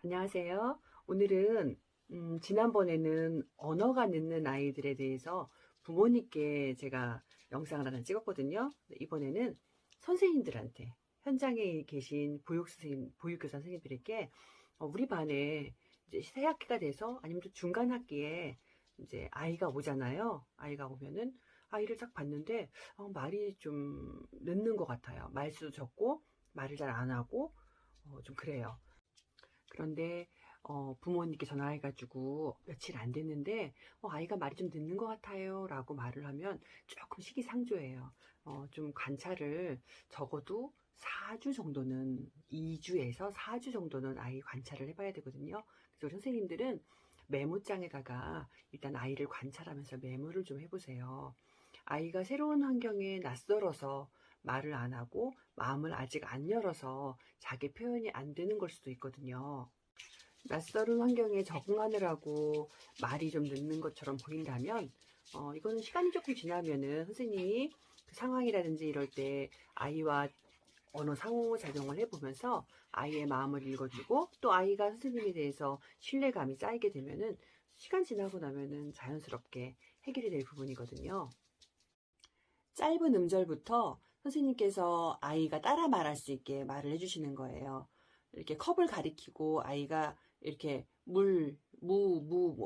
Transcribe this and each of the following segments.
안녕하세요. 오늘은 지난번에는 언어가 늦는 아이들에 대해서 부모님께 제가 영상을 하나 찍었거든요. 이번에는 선생님들한테 현장에 계신 보육교사 선생님들에게 우리 반에 이제 새 학기가 돼서 아니면 또 중간 학기에 이제 아이가 오잖아요. 아이가 오면은 아이를 딱 봤는데 말이 좀 늦는 것 같아요. 말수도 적고 말을 잘 안 하고 좀 그래요. 그런데 부모님께 전화해 가지고 며칠 안 됐는데 아이가 말이 좀 늦는 것 같아요 라고 말을 하면 조금 시기상조예요. 좀 관찰을 적어도 4주 정도는, 2주에서 4주 정도는 아이 관찰을 해봐야 되거든요. 그래서 우리 선생님들은 메모장에다가 일단 아이를 관찰하면서 메모를 좀 해보세요. 아이가 새로운 환경에 낯설어서 말을 안 하고 마음을 아직 안 열어서 자기 표현이 안 되는 걸 수도 있거든요. 낯설은 환경에 적응하느라고 말이 좀 늦는 것처럼 보인다면 이거는 시간이 조금 지나면은 선생님이 그 상황이라든지 이럴 때 아이와 언어 상호작용을 해보면서 아이의 마음을 읽어주고 또 아이가 선생님에 대해서 신뢰감이 쌓이게 되면은 시간 지나고 나면은 자연스럽게 해결이 될 부분이거든요. 짧은 음절부터 선생님께서 아이가 따라 말할 수 있게 말을 해주시는 거예요. 이렇게 컵을 가리키고 아이가 이렇게 뭐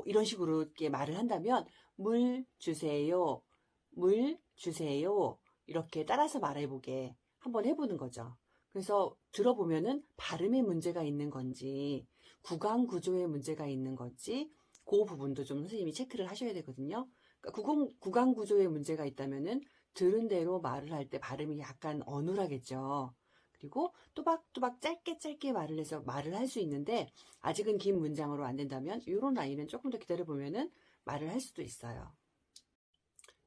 이런 식으로 이렇게 말을 한다면 물 주세요, 물 주세요 이렇게 따라서 말해보게 한번 해보는 거죠. 그래서 들어보면은 발음에 문제가 있는 건지 구강 구조에 문제가 있는 건지 그 부분도 좀 선생님이 체크를 하셔야 되거든요. 그러니까 구강 구조에 문제가 있다면은 들은 대로 말을 할 때 발음이 약간 어눌하겠죠. 그리고 또박또박 짧게 짧게 말을 해서 말을 할 수 있는데 아직은 긴 문장으로 안 된다면 이런 아이는 조금 더 기다려 보면은 말을 할 수도 있어요.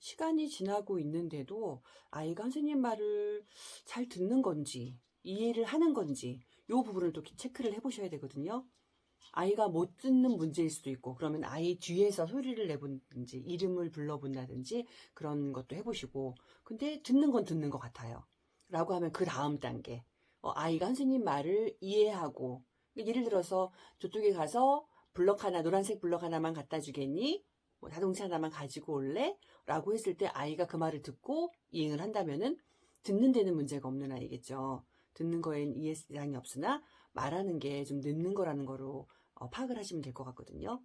시간이 지나고 있는데도 아이가 선생님 말을 잘 듣는 건지 이해를 하는 건지 이 부분을 또 체크를 해보셔야 되거든요. 아이가 못 듣는 문제일 수도 있고 그러면 아이 뒤에서 소리를 내본다든지 이름을 불러본다든지 그런 것도 해보시고 근데 듣는 건 듣는 것 같아요 라고 하면 그 다음 단계 아이가 선생님 말을 이해하고 예를 들어서 저쪽에 가서 블럭 하나 노란색 블럭 하나만 갖다 주겠니? 뭐 자동차 하나만 가지고 올래? 라고 했을 때 아이가 그 말을 듣고 이행을 한다면은 듣는 데는 문제가 없는 아이겠죠. 듣는 거엔 이해사항이 없으나 말하는 게 좀 늦는 거라는 거로 파악을 하시면 될 것 같거든요.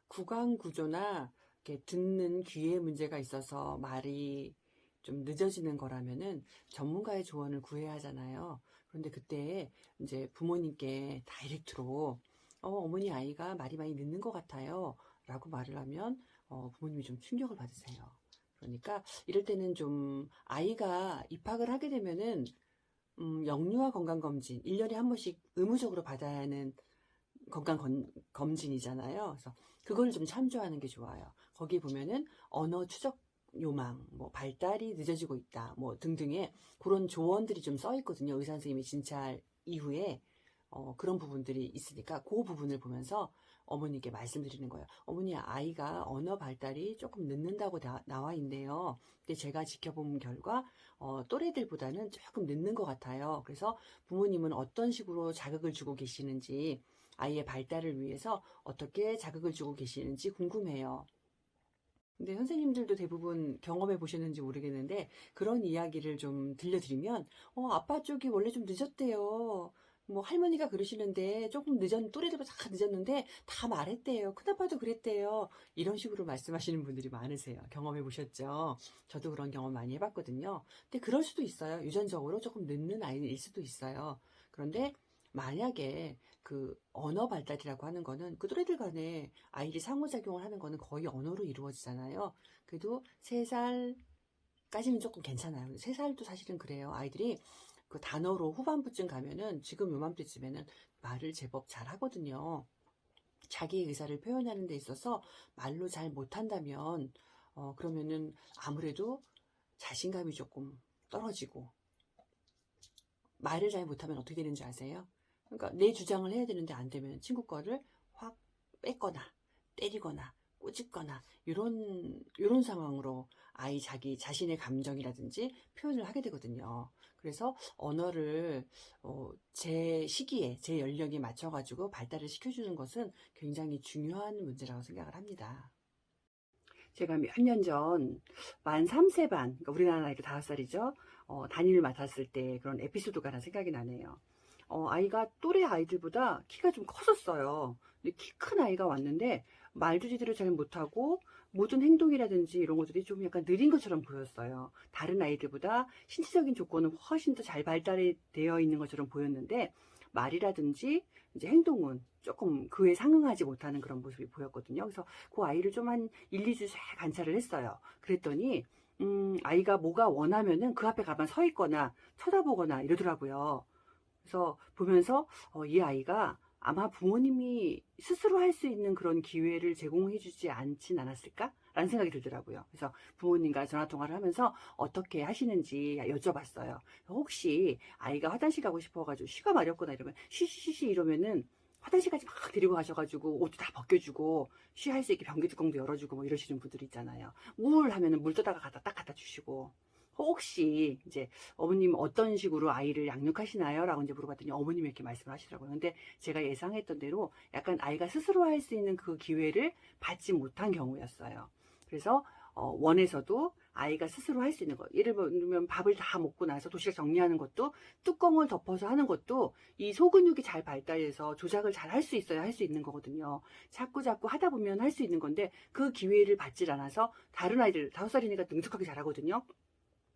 구강 구조나 이렇게 듣는 귀에 문제가 있어서 말이 좀 늦어지는 거라면은 전문가의 조언을 구해야 하잖아요. 그런데 그때 이제 부모님께 다이렉트로 어머니 아이가 말이 많이 늦는 것 같아요. 라고 말을 하면 부모님이 좀 충격을 받으세요. 그러니까 이럴 때는 좀 아이가 입학을 하게 되면은 영유아 건강검진 1년에 한 번씩 의무적으로 받아야 하는 검진이잖아요. 그래서 그걸 좀 참조하는 게 좋아요. 거기 보면은 언어 추적 요망, 뭐 발달이 늦어지고 있다, 뭐 등등의 그런 조언들이 좀 써 있거든요. 의사 선생님이 진찰 이후에 그런 부분들이 있으니까 그 부분을 보면서 어머니께 말씀드리는 거예요. 어머니 아이가 언어 발달이 조금 늦는다고 나와 있네요. 근데 제가 지켜본 결과 또래들보다는 조금 늦는 것 같아요. 그래서 부모님은 어떤 식으로 자극을 주고 계시는지 아이의 발달을 위해서 어떻게 자극을 주고 계시는지 궁금해요. 근데 선생님들도 대부분 경험해 보셨는지 모르겠는데 그런 이야기를 좀 들려드리면 아빠 쪽이 원래 좀 늦었대요. 뭐 할머니가 그러시는데 조금 또래들보다 다 늦었는데 다 말했대요. 큰아빠도 그랬대요. 이런 식으로 말씀하시는 분들이 많으세요. 경험해 보셨죠? 저도 그런 경험 많이 해봤거든요. 근데 그럴 수도 있어요. 유전적으로 조금 늦는 아이일 수도 있어요. 그런데 만약에 그 언어 발달이라고 하는 거는 그 또래들 간에 아이들이 상호작용을 하는 거는 거의 언어로 이루어지잖아요. 그래도 3살까지는 조금 괜찮아요. 3살도 사실은 그래요. 아이들이 그 단어로 후반부쯤 가면은 지금 요맘때쯤에는 말을 제법 잘 하거든요. 자기 의사를 표현하는 데 있어서 말로 잘 못한다면 그러면은 아무래도 자신감이 조금 떨어지고 말을 잘 못하면 어떻게 되는지 아세요? 그러니까 내 주장을 해야 되는데 안 되면 친구 거를 확 뺏거나 때리거나 꼬집거나 이런 상황으로 아이 자신의 감정이라든지 표현을 하게 되거든요. 그래서 언어를 제 시기에 제 연령에 맞춰가지고 발달을 시켜주는 것은 굉장히 중요한 문제라고 생각을 합니다. 제가 몇 년 전 만 3세 반, 그러니까 우리나라 나이로 5살이죠. 단위를 맡았을 때 그런 에피소드가 하나 생각이 나네요. 아이가 또래 아이들보다 키가 좀 컸었어요. 근데 키 큰 아이가 왔는데 말도 제대로 잘 못하고 모든 행동이라든지 이런 것들이 좀 약간 느린 것처럼 보였어요. 다른 아이들보다 신체적인 조건은 훨씬 더 잘 발달이 되어 있는 것처럼 보였는데 말이라든지 이제 행동은 조금 그에 상응하지 못하는 그런 모습이 보였거든요. 그래서 그 아이를 좀 한 1, 2주 잘 관찰을 했어요. 그랬더니 아이가 뭐가 원하면은 그 앞에 가만 서 있거나 쳐다보거나 이러더라고요. 그래서 보면서 이 아이가 아마 부모님이 스스로 할 수 있는 그런 기회를 제공해 주지 않진 않았을까? 라는 생각이 들더라고요. 그래서 부모님과 전화통화를 하면서 어떻게 하시는지 여쭤봤어요. 혹시 아이가 화장실 가고 싶어가지고 쉬가 마렵거나 이러면 쉬쉬쉬 이러면은 화장실까지 막 데리고 가셔가지고 옷도 다 벗겨주고 쉬할 수 있게 변기 뚜껑도 열어주고 뭐 이러시는 분들 있잖아요. 물 하면은 물 떠다가 갖다 주시고 혹시 이제 어머님 어떤 식으로 아이를 양육하시나요? 라고 이제 물어봤더니 어머님이 이렇게 말씀을 하시더라고요. 근데 제가 예상했던 대로 약간 아이가 스스로 할 수 있는 그 기회를 받지 못한 경우였어요. 그래서 원에서도 아이가 스스로 할 수 있는 것, 예를 들면 밥을 다 먹고 나서 도시락 정리하는 것도 뚜껑을 덮어서 하는 것도 이 소근육이 잘 발달해서 조작을 잘 할 수 있어야 할 수 있는 거거든요. 자꾸 하다 보면 할 수 있는 건데 그 기회를 받질 않아서 다른 아이들 5살이니까 능숙하게 잘하거든요.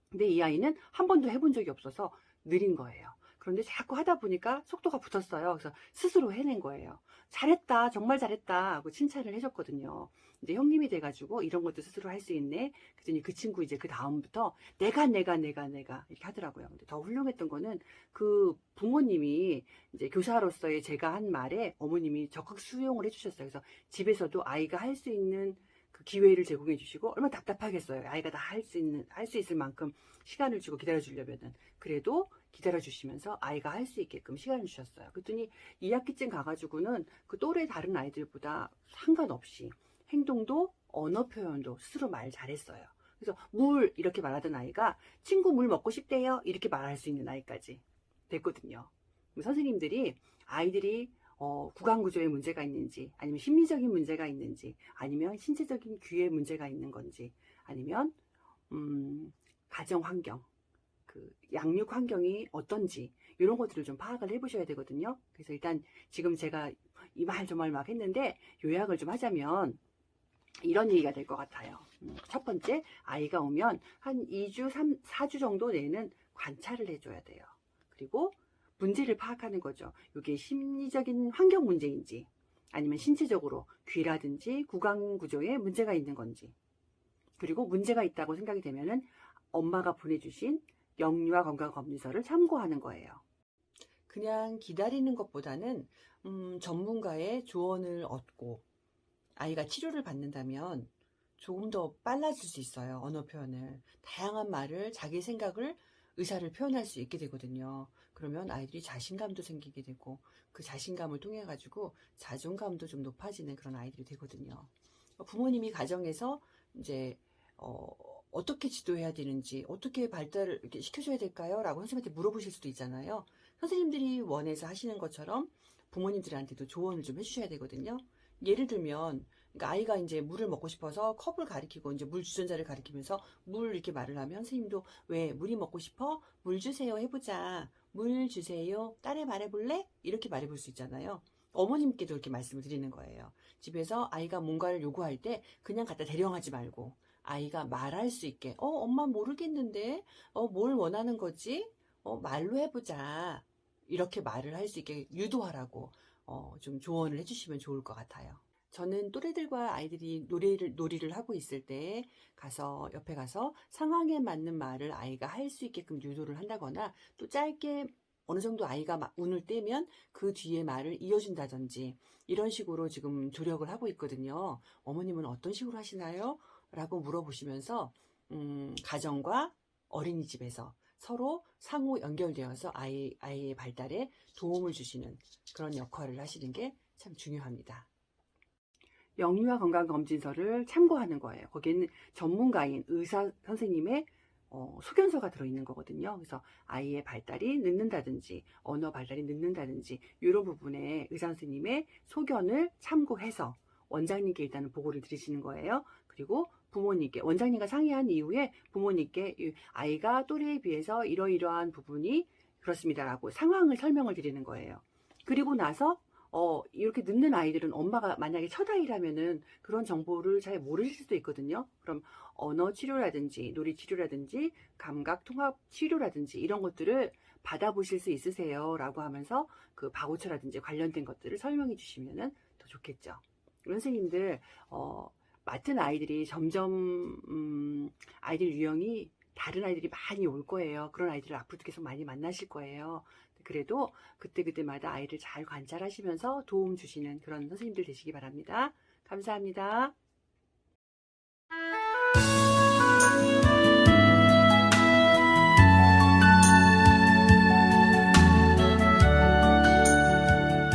근데 이 아이는 한 번도 해본 적이 없어서 느린 거예요. 그런데 자꾸 하다 보니까 속도가 붙었어요. 그래서 스스로 해낸 거예요. 잘했다, 정말 잘했다 하고 칭찬을 해줬거든요. 이제 형님이 돼가지고 이런 것도 스스로 할 수 있네. 그랬더니 그 친구 이제 그 다음부터 내가 이렇게 하더라고요. 근데 더 훌륭했던 거는 그 부모님이 이제 교사로서의 제가 한 말에 어머님이 적극 수용을 해주셨어요. 그래서 집에서도 아이가 할 수 있는 그 기회를 제공해 주시고 얼마나 답답하겠어요. 아이가 다 할 수 있을 만큼 시간을 주고 기다려 주려면은. 그래도 기다려 주시면서 아이가 할 수 있게끔 시간을 주셨어요. 그랬더니 2학기쯤 가가지고는 그 또래 다른 아이들보다 상관없이 행동도 언어 표현도 스스로 말 잘했어요. 그래서 물 이렇게 말하던 아이가 친구 물 먹고 싶대요 이렇게 말할 수 있는 아이까지 됐거든요. 선생님들이 아이들이 구강 구조에 문제가 있는지, 아니면 심리적인 문제가 있는지, 아니면 신체적인 귀에 문제가 있는 건지, 아니면 가정 환경, 그 양육 환경이 어떤지 이런 것들을 좀 파악을 해보셔야 되거든요. 그래서 일단 지금 제가 이 말 저 말 막 했는데 요약을 좀 하자면 이런 얘기가 될 것 같아요. 첫 번째, 아이가 오면 한 2주, 4주 정도 내는 관찰을 해줘야 돼요. 그리고 문제를 파악하는 거죠. 이게 심리적인 환경 문제인지 아니면 신체적으로 귀라든지 구강 구조에 문제가 있는 건지, 그리고 문제가 있다고 생각이 되면은 엄마가 보내주신 영유아 건강검진서를 참고하는 거예요. 그냥 기다리는 것보다는 전문가의 조언을 얻고 아이가 치료를 받는다면 조금 더 빨라질 수 있어요. 언어 표현을. 다양한 말을, 자기 생각을, 의사를 표현할 수 있게 되거든요. 그러면 아이들이 자신감도 생기게 되고 그 자신감을 통해 가지고 자존감도 좀 높아지는 그런 아이들이 되거든요. 부모님이 가정에서 이제 어떻게 지도해야 되는지, 어떻게 발달을 이렇게 시켜줘야 될까요? 라고 선생님한테 물어보실 수도 있잖아요. 선생님들이 원해서 하시는 것처럼 부모님들한테도 조언을 좀 해주셔야 되거든요. 예를 들면, 그러니까 아이가 이제 물을 먹고 싶어서 컵을 가리키고 이제 물 주전자를 가리키면서 물 이렇게 말을 하면 선생님도 왜 물이 먹고 싶어? 물 주세요 해보자. 물 주세요. 딸애 말해볼래? 이렇게 말해볼 수 있잖아요. 어머님께도 이렇게 말씀을 드리는 거예요. 집에서 아이가 뭔가를 요구할 때 그냥 갖다 대령하지 말고 아이가 말할 수 있게 엄마 모르겠는데 뭘 원하는 거지? 말로 해보자. 이렇게 말을 할 수 있게 유도하라고 좀 조언을 해주시면 좋을 것 같아요. 저는 또래들과 아이들이 놀이를 하고 있을 때 옆에 가서 상황에 맞는 말을 아이가 할 수 있게끔 유도를 한다거나 또 짧게 어느 정도 아이가 운을 떼면 그 뒤에 말을 이어준다든지 이런 식으로 지금 조력을 하고 있거든요. 어머님은 어떤 식으로 하시나요? 라고 물어보시면서 가정과 어린이집에서 서로 상호 연결되어서 아이의 발달에 도움을 주시는 그런 역할을 하시는 게 참 중요합니다. 영유아 건강검진서를 참고하는 거예요. 거기에는 전문가인 의사 선생님의 소견서가 들어있는 거거든요. 그래서 아이의 발달이 늦는다든지 언어 발달이 늦는다든지 이런 부분에 의사 선생님의 소견을 참고해서 원장님께 일단은 보고를 드리시는 거예요. 그리고 부모님께 원장님과 상의한 이후에 부모님께 아이가 또래에 비해서 이러이러한 부분이 그렇습니다라고 상황을 설명을 드리는 거예요. 그리고 나서 이렇게 늦는 아이들은 엄마가 만약에 첫 아이라면은 그런 정보를 잘 모르실 수도 있거든요. 그럼 언어 치료라든지 놀이 치료라든지 감각 통합 치료라든지 이런 것들을 받아보실 수 있으세요? 라고 하면서 그 바우처라든지 관련된 것들을 설명해 주시면은 더 좋겠죠. 선생님들, 맡은 아이들이 점점, 아이들 유형이 다른 아이들이 많이 올 거예요. 그런 아이들을 앞으로도 계속 많이 만나실 거예요. 그래도 그때그때마다 아이를 잘 관찰하시면서 도움 주시는 그런 선생님들 되시기 바랍니다. 감사합니다.